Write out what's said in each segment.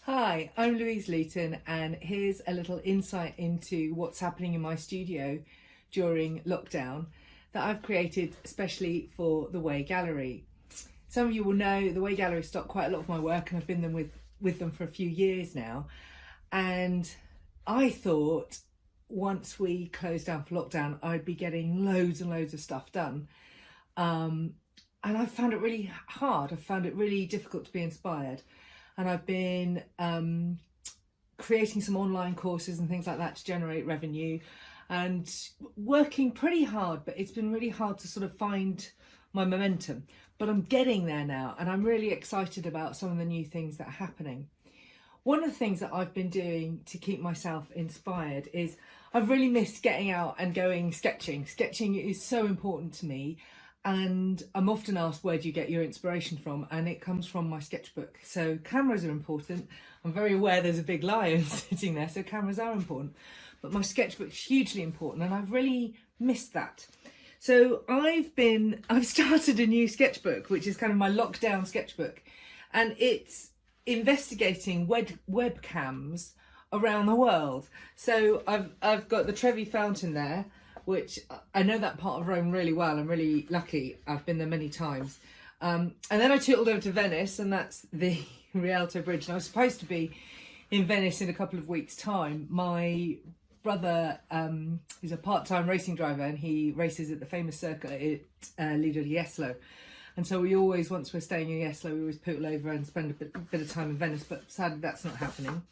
Hi, I'm Louise Luton, and here's a little insight into what's happening in my studio during lockdown that I've created especially for the Way Gallery. Some of you will know the Way Gallery stock quite a lot of my work, and I've been with them for a few years now. And I thought once we closed down for lockdown, I'd be getting loads and loads of stuff done. And I found it really hard. I found it really difficult to be inspired. And I've been creating some online courses and things like that to generate revenue and working pretty hard, but it's been really hard to sort of find my momentum. But I'm getting there now, and I'm really excited about some of the new things that are happening. One of the things that I've been doing to keep myself inspired is I've really missed getting out and going sketching. Sketching is so important to me. And I'm often asked, where do you get your inspiration from? And it comes from my sketchbook. So cameras are important. I'm very aware there's a big lion sitting there, so cameras are important. But my sketchbook's hugely important, and I've really missed that. So I've started a new sketchbook, which is kind of my lockdown sketchbook. And it's investigating webcams around the world. So I've got the Trevi Fountain there, which I know that part of Rome really well. I'm really lucky. I've been there many times. And then I tootled over to Venice, and that's the Rialto Bridge. And I was supposed to be in Venice in a couple of weeks' time. My brother is a part-time racing driver, and he races at the famous circuit at Lido di Jesolo. And so we always, once we're staying in Jesolo, we always pootle over and spend a bit of time in Venice. But sadly, that's not happening.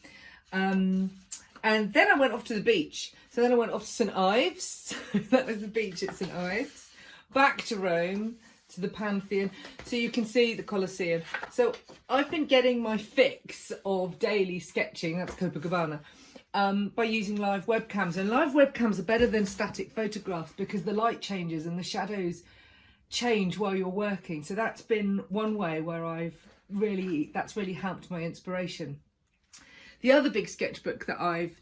And then I went off to the beach. So then I went off to St Ives. That was the beach at St Ives. Back to Rome, to the Pantheon. So you can see the Colosseum. So I've been getting my fix of daily sketching, that's Copacabana, by using live webcams. And live webcams are better than static photographs because the light changes and the shadows change while you're working. So that's been one way where that's really helped my inspiration. The other big sketchbook that I've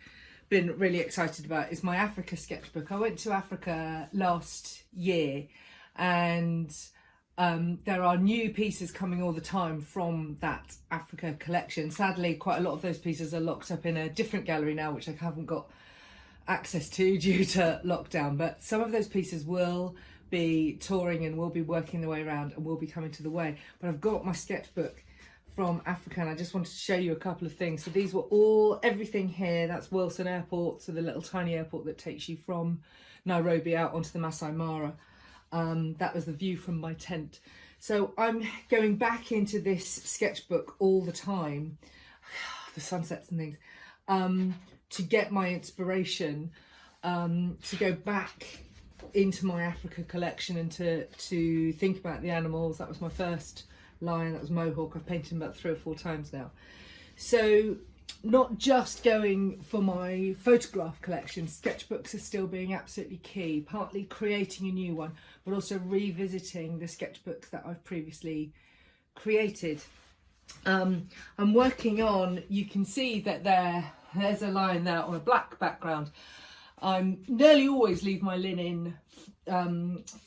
been really excited about is my Africa sketchbook. I went to Africa last year, and there are new pieces coming all the time from that Africa collection. Sadly, quite a lot of those pieces are locked up in a different gallery now, which I haven't got access to due to lockdown. But some of those pieces will be touring and will be working their way around and will be coming to the Way. But I've got my sketchbook from Africa, and I just wanted to show you a couple of things. So these were everything here. That's Wilson Airport, so the little tiny airport that takes you from Nairobi out onto the Masai Mara. That was the view from my tent. So I'm going back into this sketchbook all the time, the sunsets and things, to get my inspiration, to go back into my Africa collection and to think about the animals. That was my first lion, that was Mohawk. I've painted him about 3 or 4 times now. So not just going for my photograph collection, sketchbooks are still being absolutely key, partly creating a new one, but also revisiting the sketchbooks that I've previously created. I'm working on, you can see that there's a lion there on a black background. I nearly always leave my linen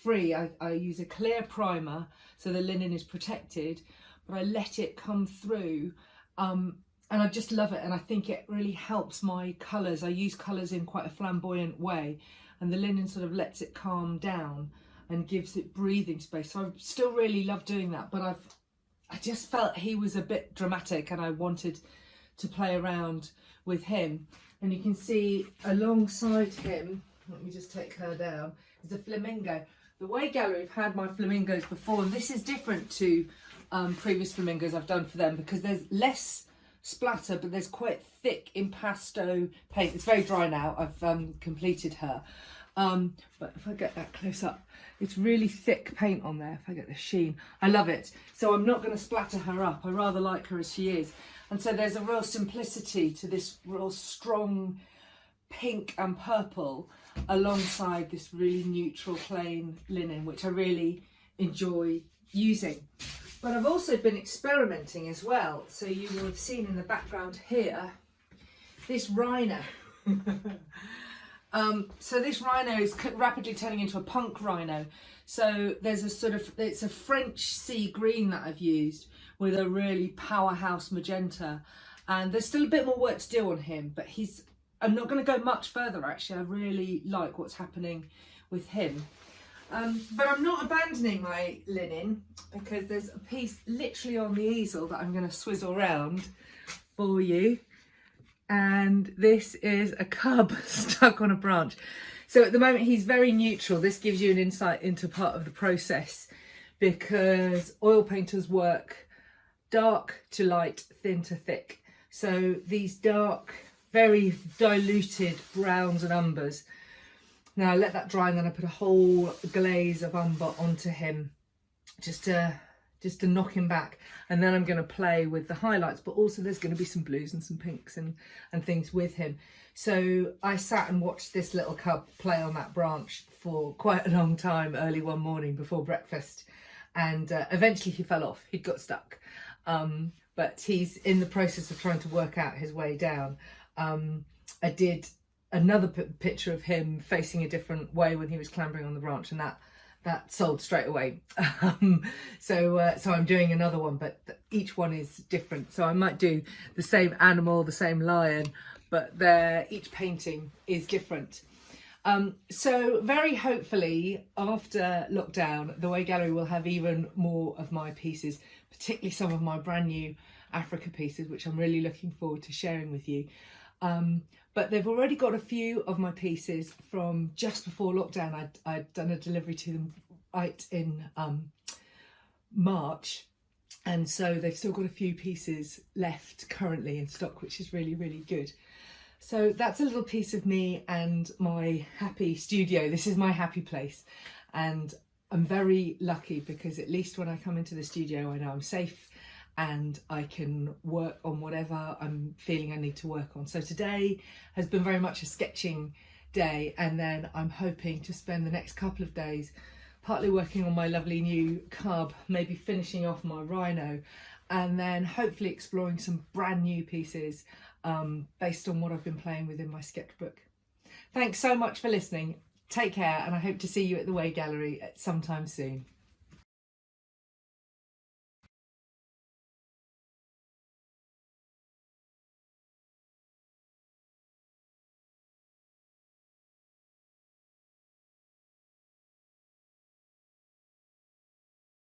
free. I use a clear primer so the linen is protected, but I let it come through, and I just love it, and I think it really helps my colours. I use colours in quite a flamboyant way, and the linen sort of lets it calm down and gives it breathing space. So I still really love doing that, but I just felt he was a bit dramatic, and I wanted to play around with him. And you can see alongside him, let me just take her down, is a flamingo. The Way Gallery have had my flamingos before, and this is different to previous flamingos I've done for them because there's less splatter, but there's quite thick impasto paint. It's very dry now. I've completed her. But if I get that close up, it's really thick paint on there. If I get the sheen, I love it. So I'm not going to splatter her up. I rather like her as she is. And so there's a real simplicity to this real strong pink and purple alongside this really neutral plain linen, which I really enjoy using. But I've also been experimenting as well. So you will have seen in the background here, this rhino. So this rhino is rapidly turning into a punk rhino. So there's a sort of, it's a French sea green that I've used with a really powerhouse magenta. and there's still a bit more work to do on him, but I'm not going to go much further actually. I really like what's happening with him. But I'm not abandoning my linen, because there's a piece literally on the easel that I'm going to swizzle around for you. And this is a cub stuck on a branch. So at the moment he's very neutral. This gives you an insight into part of the process, because oil painters work dark to light, thin to thick. So these dark, very diluted browns and umbers. Now I let that dry, and then I put a whole glaze of umber onto him just to knock him back. And then I'm going to play with the highlights, but also there's going to be some blues and some pinks and things with him. So I sat and watched this little cub play on that branch for quite a long time early one morning before breakfast, and eventually he fell off. He'd got stuck, but he's in the process of trying to work out his way down. I did another picture of him facing a different way when he was clambering on the branch, and that sold straight away. So I'm doing another one, but each one is different. So I might do the same animal, the same lion, but each painting is different. So very hopefully after lockdown, the Way Gallery will have even more of my pieces, particularly some of my brand new Africa pieces, which I'm really looking forward to sharing with you. But they've already got a few of my pieces from just before lockdown. I'd done a delivery to them right in March. And so they've still got a few pieces left currently in stock, which is really, really good. So that's a little piece of me and my happy studio. This is my happy place. And I'm very lucky, because at least when I come into the studio, I know I'm safe and I can work on whatever I'm feeling I need to work on. So today has been very much a sketching day, and then I'm hoping to spend the next couple of days partly working on my lovely new cub, maybe finishing off my rhino, and then hopefully exploring some brand new pieces based on what I've been playing with in my sketchbook. Thanks so much for listening. Take care, and I hope to see you at the Way Gallery at sometime soon.